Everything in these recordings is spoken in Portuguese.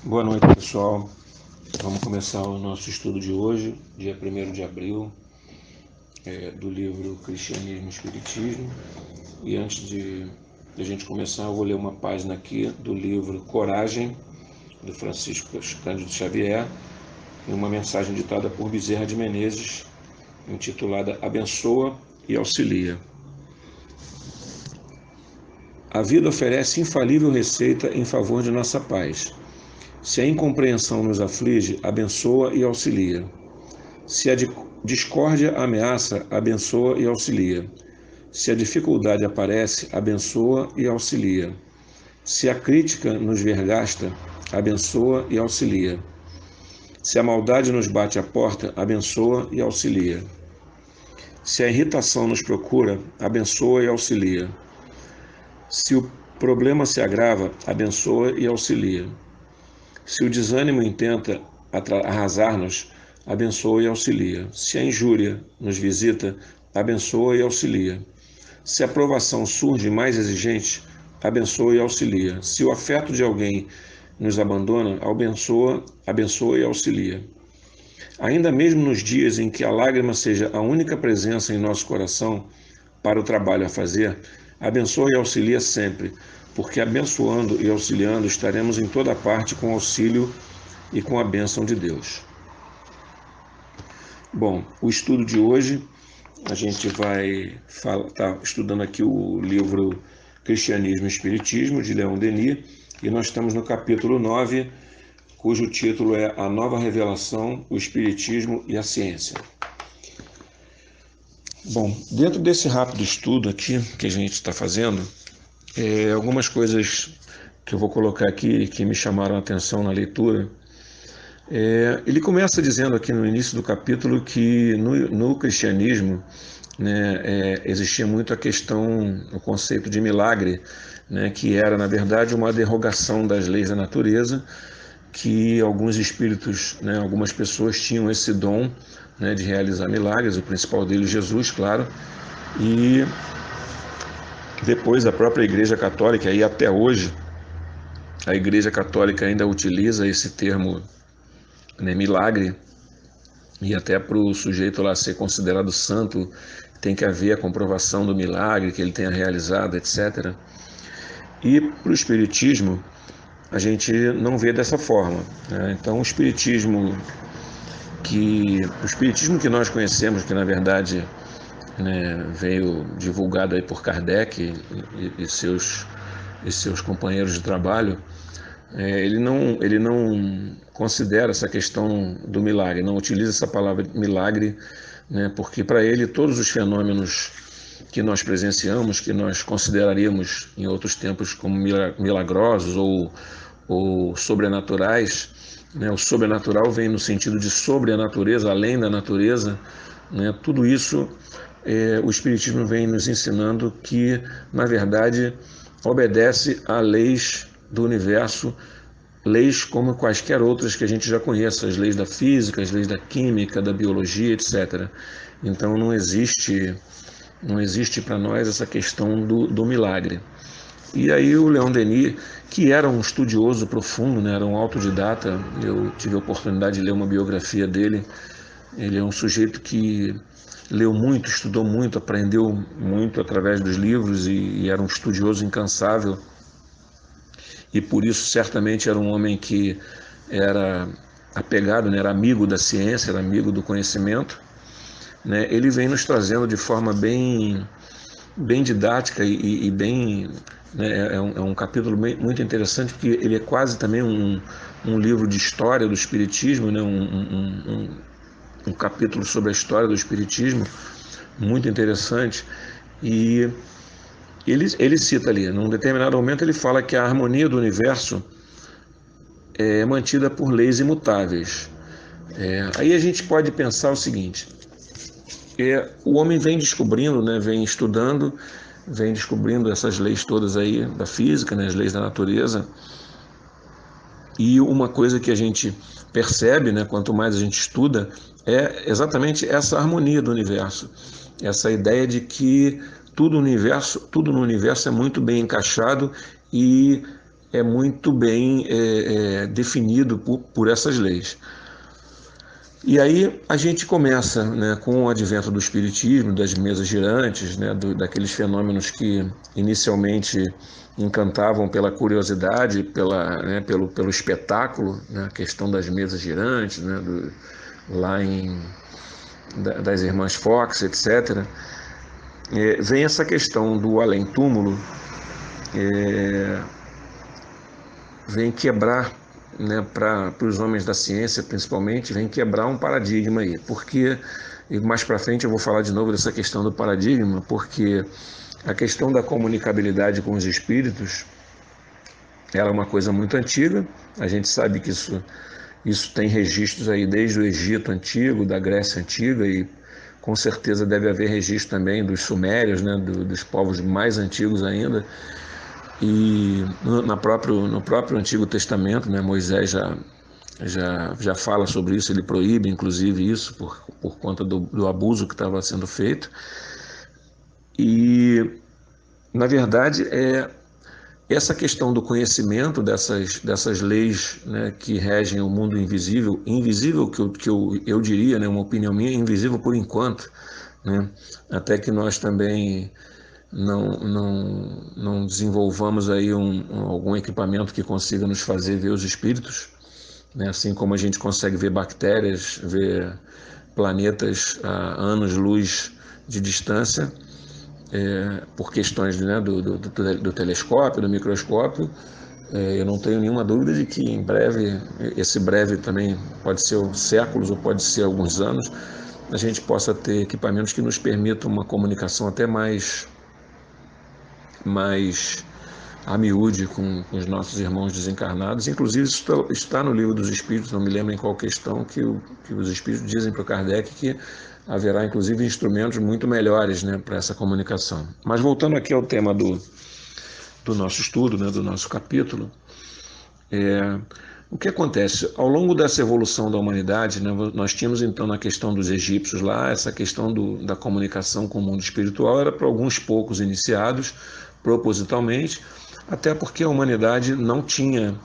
Boa noite, pessoal. Vamos começar o nosso estudo de hoje, dia 1º de abril, do livro Cristianismo e Espiritismo. E antes de a gente começar, eu vou ler uma página aqui do livro Coragem, do Francisco Cândido Xavier, e uma mensagem ditada por Bezerra de Menezes, intitulada Abençoa e Auxilia. A vida oferece infalível receita em favor de nossa paz. Se a incompreensão nos aflige, abençoa e auxilia. Se a discórdia ameaça, abençoa e auxilia. Se a dificuldade aparece, abençoa e auxilia. Se a crítica nos vergasta, abençoa e auxilia. Se a maldade nos bate à porta, abençoa e auxilia. Se a irritação nos procura, abençoa e auxilia. Se o problema se agrava, abençoa e auxilia. Se o desânimo intenta arrasar-nos, abençoa e auxilia. Se a injúria nos visita, abençoa e auxilia. Se a provação surge mais exigente, abençoa e auxilia. Se o afeto de alguém nos abandona, abençoa e auxilia. Ainda mesmo nos dias em que a lágrima seja a única presença em nosso coração para o trabalho a fazer, abençoa e auxilia sempre, porque abençoando e auxiliando estaremos em toda parte com o auxílio e com a bênção de Deus. Bom, o estudo de hoje, a gente vai estar estudando aqui o livro Cristianismo e Espiritismo, de Leon Denis, e nós estamos no capítulo 9, cujo título é A Nova Revelação, o Espiritismo e a Ciência. Bom, dentro desse rápido estudo aqui que a gente está fazendo, algumas coisas que eu vou colocar aqui que me chamaram a atenção na leitura. Ele começa dizendo aqui no início do capítulo que no cristianismo, né, existia muito a questão, o conceito de milagre, né, que era, na verdade, uma derrogação das leis da natureza, que alguns espíritos, né, algumas pessoas tinham esse dom, né, de realizar milagres, o principal deles Jesus, claro, e depois a própria Igreja Católica, e até hoje a Igreja Católica ainda utiliza esse termo, né, milagre, e até para o sujeito lá ser considerado santo tem que haver a comprovação do milagre que ele tenha realizado, etc. E para o Espiritismo a gente não vê dessa forma, né? Então o Espiritismo que nós conhecemos, que na verdade, né, veio divulgado aí por Kardec e seus companheiros de trabalho, ele não considera essa questão do milagre, não utiliza essa palavra milagre, né, porque para ele todos os fenômenos que nós presenciamos, que nós consideraríamos em outros tempos como milagrosos ou sobrenaturais, né, o sobrenatural vem no sentido de sobre a natureza, além da natureza, né, tudo isso o Espiritismo vem nos ensinando que, na verdade, obedece a leis do universo, leis como quaisquer outras que a gente já conhece, as leis da física, as leis da química, da biologia, etc. Então não existe para nós essa questão do milagre. E aí o Leon Denis, que era um estudioso profundo, né, era um autodidata, eu tive a oportunidade de ler uma biografia dele. Ele é um sujeito que leu muito, estudou muito, aprendeu muito através dos livros e era um estudioso incansável. E por isso certamente era um homem que era apegado, né, era amigo da ciência, era amigo do conhecimento, né? Ele vem nos trazendo de forma bem didática e bem, né, é um capítulo muito interessante, porque ele é quase também um livro de história do Espiritismo, né, um capítulo sobre a história do Espiritismo, muito interessante. E ele cita ali, num determinado momento ele fala que a harmonia do universo é mantida por leis imutáveis. Aí a gente pode pensar o seguinte, o homem vem descobrindo, né, vem estudando, vem descobrindo essas leis todas aí da física, né, as leis da natureza, e uma coisa que a gente percebe, né, quanto mais a gente estuda, é exatamente essa harmonia do universo, essa ideia de que tudo no universo é muito bem encaixado e é muito bem definido por essas leis. E aí a gente começa, né, com o advento do espiritismo, das mesas girantes, né, daqueles fenômenos que inicialmente encantavam pela curiosidade, pelo espetáculo, né, a questão das mesas girantes, né, lá das irmãs Fox, etc. Vem essa questão do além-túmulo, vem quebrar, né, para os homens da ciência, principalmente, vem quebrar um paradigma aí, porque, e mais para frente eu vou falar de novo dessa questão do paradigma, porque a questão da comunicabilidade com os espíritos, ela é uma coisa muito antiga, a gente sabe que isso tem registros aí desde o Egito Antigo, da Grécia Antiga, e com certeza deve haver registro também dos sumérios, né, dos povos mais antigos ainda. E no próprio Antigo Testamento, né, Moisés já fala sobre isso, ele proíbe inclusive isso por conta do abuso que estava sendo feito. E, na verdade, essa questão do conhecimento dessas leis, né, que regem o mundo invisível que eu diria, né, uma opinião minha, invisível por enquanto, né, até que nós também não desenvolvamos aí algum equipamento que consiga nos fazer ver os espíritos, né? Assim como a gente consegue ver bactérias, ver planetas a anos-luz de distância, por questões, né, do telescópio, do microscópio. Eu não tenho nenhuma dúvida de que em breve, esse breve também pode ser séculos ou pode ser alguns anos, a gente possa ter equipamentos que nos permitam uma comunicação até mais a miúde com os nossos irmãos desencarnados. Inclusive, isso está no Livro dos Espíritos, não me lembro em qual questão, que os Espíritos dizem para o Kardec que haverá, inclusive, instrumentos muito melhores, né, para essa comunicação. Mas voltando aqui ao tema do nosso estudo, né, do nosso capítulo, o que acontece? Ao longo dessa evolução da humanidade, né, nós tínhamos então na questão dos egípcios lá, essa questão da comunicação com o mundo espiritual era para alguns poucos iniciados, propositalmente, até porque a humanidade não tinha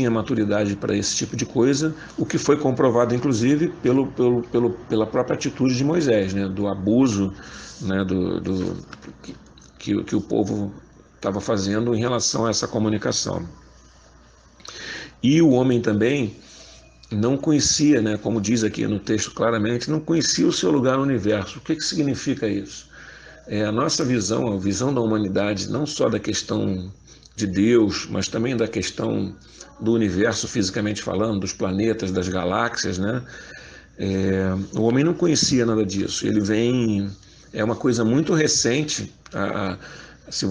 maturidade para esse tipo de coisa, o que foi comprovado inclusive pela própria atitude de Moisés, né, do abuso, né, que o povo estava fazendo em relação a essa comunicação. E o homem também não conhecia, né, como diz aqui no texto claramente, não conhecia o seu lugar no universo. O que significa isso? A nossa visão, a visão da humanidade, não só da questão de Deus, mas também da questão do universo fisicamente falando, dos planetas, das galáxias, né? O homem não conhecia nada disso. É uma coisa muito recente. Se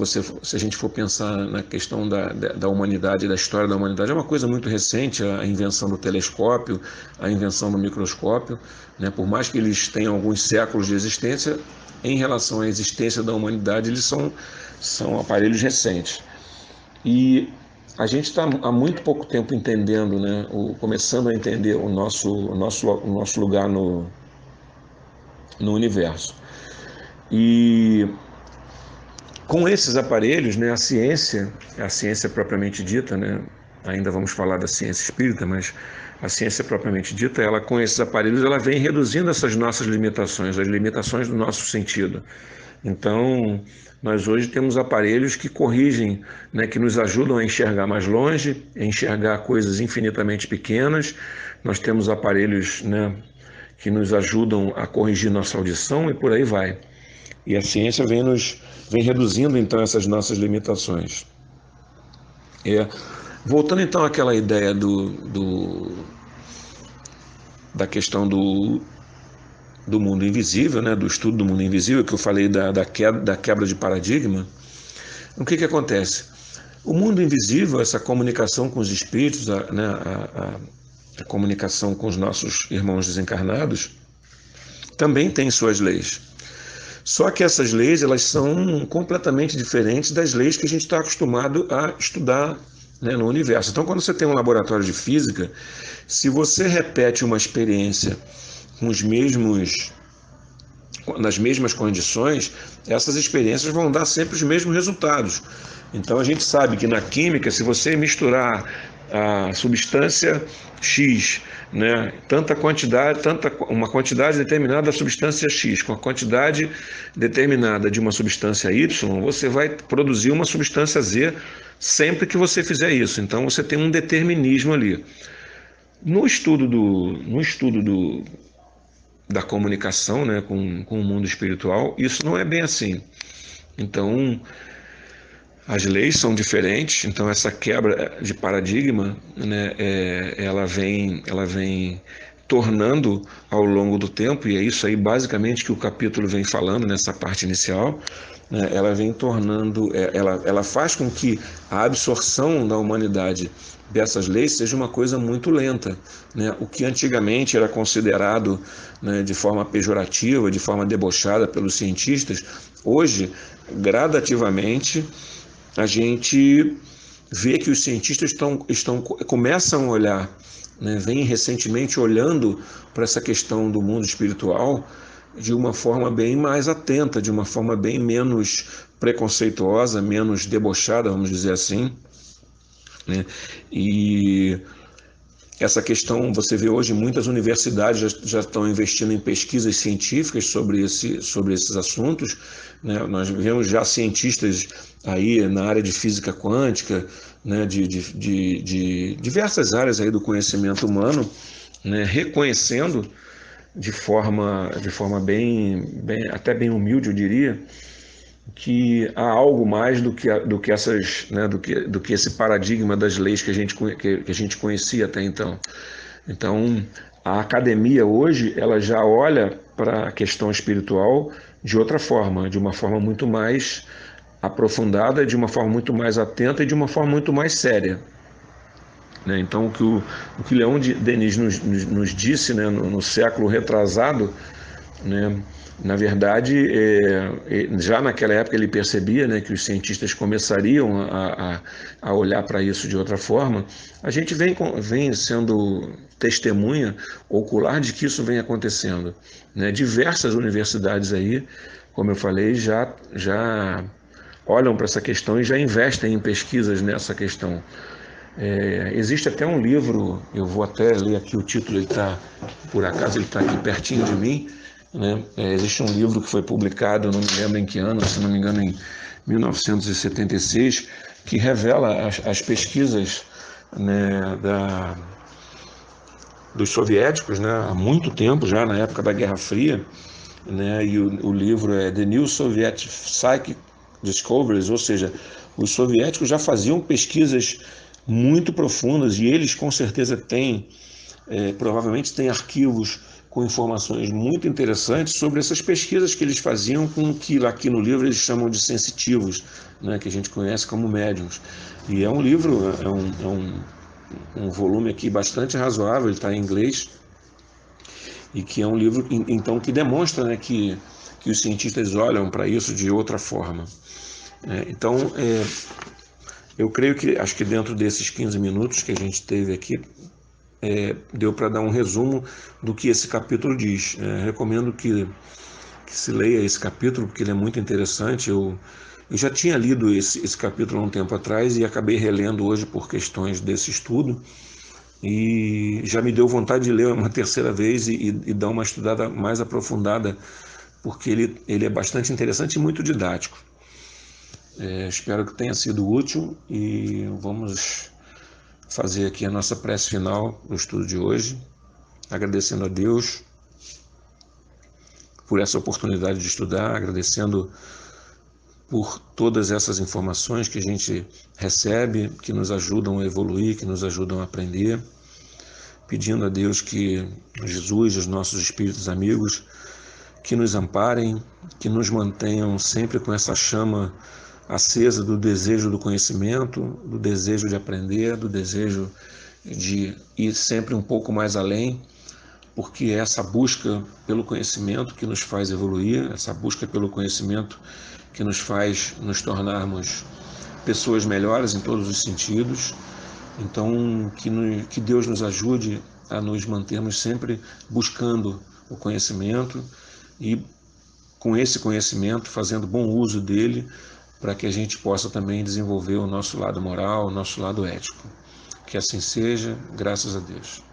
a gente for pensar na questão da humanidade, da história da humanidade, é uma coisa muito recente a invenção do telescópio, a invenção do microscópio, né? Por mais que eles tenham alguns séculos de existência, em relação à existência da humanidade, eles são aparelhos recentes. E a gente está há muito pouco tempo entendendo, né, começando a entender o nosso lugar no universo. E com esses aparelhos, né, a ciência propriamente dita, né, ainda vamos falar da ciência espírita, mas a ciência propriamente dita, ela com esses aparelhos, ela vem reduzindo essas nossas limitações, as limitações do nosso sentido. Então, nós hoje temos aparelhos que corrigem, né, que nos ajudam a enxergar mais longe, a enxergar coisas infinitamente pequenas. Nós temos aparelhos, né, que nos ajudam a corrigir nossa audição e por aí vai. E a ciência vem reduzindo então essas nossas limitações. Voltando então àquela ideia da questão do mundo invisível, né, do estudo do mundo invisível, que eu falei da quebra de paradigma, o que acontece? O mundo invisível, essa comunicação com os espíritos, a comunicação com os nossos irmãos desencarnados, também tem suas leis. Só que essas leis, elas são completamente diferentes das leis que a gente está acostumado a estudar, né, no universo. Então, quando você tem um laboratório de física, se você repete uma experiência com os mesmos nas mesmas condições, essas experiências vão dar sempre os mesmos resultados. Então a gente sabe que na química, se você misturar a substância X, né, uma quantidade determinada da substância X com a quantidade determinada de uma substância Y, você vai produzir uma substância Z sempre que você fizer isso. Então você tem um determinismo ali. No estudo da comunicação, né, com o mundo espiritual, isso não é bem assim. Então, as leis são diferentes, então essa quebra de paradigma, né, ela vem tornando ao longo do tempo, e é isso aí basicamente que o capítulo vem falando nessa parte inicial, né, ela vem tornando, ela faz com que a absorção da humanidade dessas leis seja uma coisa muito lenta, né? O que antigamente era considerado, né, de forma pejorativa, de forma debochada pelos cientistas, hoje, gradativamente, a gente vê que os cientistas começam a olhar, né, vem recentemente olhando para essa questão do mundo espiritual de uma forma bem mais atenta, de uma forma bem menos preconceituosa, menos debochada, vamos dizer assim, né? E essa questão, você vê hoje muitas universidades já estão investindo em pesquisas científicas sobre esses assuntos, né? Nós vemos já cientistas aí na área de física quântica, né? de diversas áreas aí do conhecimento humano, né? Reconhecendo de forma até bem humilde, eu diria, que há algo mais do que essas, né, do que esse paradigma das leis que a gente conhecia até então. Então, a academia hoje ela já olha para a questão espiritual de outra forma, de uma forma muito mais aprofundada, de uma forma muito mais atenta e de uma forma muito mais séria. Né? Então, o que Leon Denis nos disse, né, no século retrasado, né, na verdade, já naquela época ele percebia, né, que os cientistas começariam a olhar para isso de outra forma. A gente vem sendo testemunha ocular de que isso vem acontecendo, né? Diversas universidades aí, como eu falei, já olham para essa questão e já investem em pesquisas nessa questão. Existe até um livro, eu vou até ler aqui o título, por acaso ele está aqui pertinho de mim, né? Existe um livro que foi publicado, não me lembro em que ano, se não me engano em 1976, que revela as pesquisas, né, dos soviéticos, né, há muito tempo, já na época da Guerra Fria, né, e o livro é The New Soviet Psychic Discoveries, ou seja, os soviéticos já faziam pesquisas muito profundas e eles com certeza provavelmente têm arquivos com informações muito interessantes sobre essas pesquisas que eles faziam com o que aqui no livro eles chamam de sensitivos, né, que a gente conhece como médiums. E é um livro, um volume aqui bastante razoável, ele está em inglês, e que é um livro então que demonstra, né, que os cientistas olham para isso de outra forma. Então, eu creio que, acho que dentro desses 15 minutos que a gente teve aqui, deu para dar um resumo do que esse capítulo diz. Recomendo que se leia esse capítulo, porque ele é muito interessante. Eu já tinha lido esse capítulo há um tempo atrás e acabei relendo hoje por questões desse estudo, e já me deu vontade de ler uma terceira vez e dar uma estudada mais aprofundada, porque ele é bastante interessante e muito didático. Espero que tenha sido útil e vamos fazer aqui a nossa prece final do estudo de hoje, agradecendo a Deus por essa oportunidade de estudar, agradecendo por todas essas informações que a gente recebe, que nos ajudam a evoluir, que nos ajudam a aprender, pedindo a Deus que Jesus, os nossos espíritos amigos, que nos amparem, que nos mantenham sempre com essa chama acesa do desejo do conhecimento, do desejo de aprender, do desejo de ir sempre um pouco mais além, porque é essa busca pelo conhecimento que nos faz evoluir, essa busca pelo conhecimento que nos faz nos tornarmos pessoas melhores em todos os sentidos. Então, que Deus nos ajude a nos mantermos sempre buscando o conhecimento e com esse conhecimento, fazendo bom uso dele, para que a gente possa também desenvolver o nosso lado moral, o nosso lado ético. Que assim seja, graças a Deus.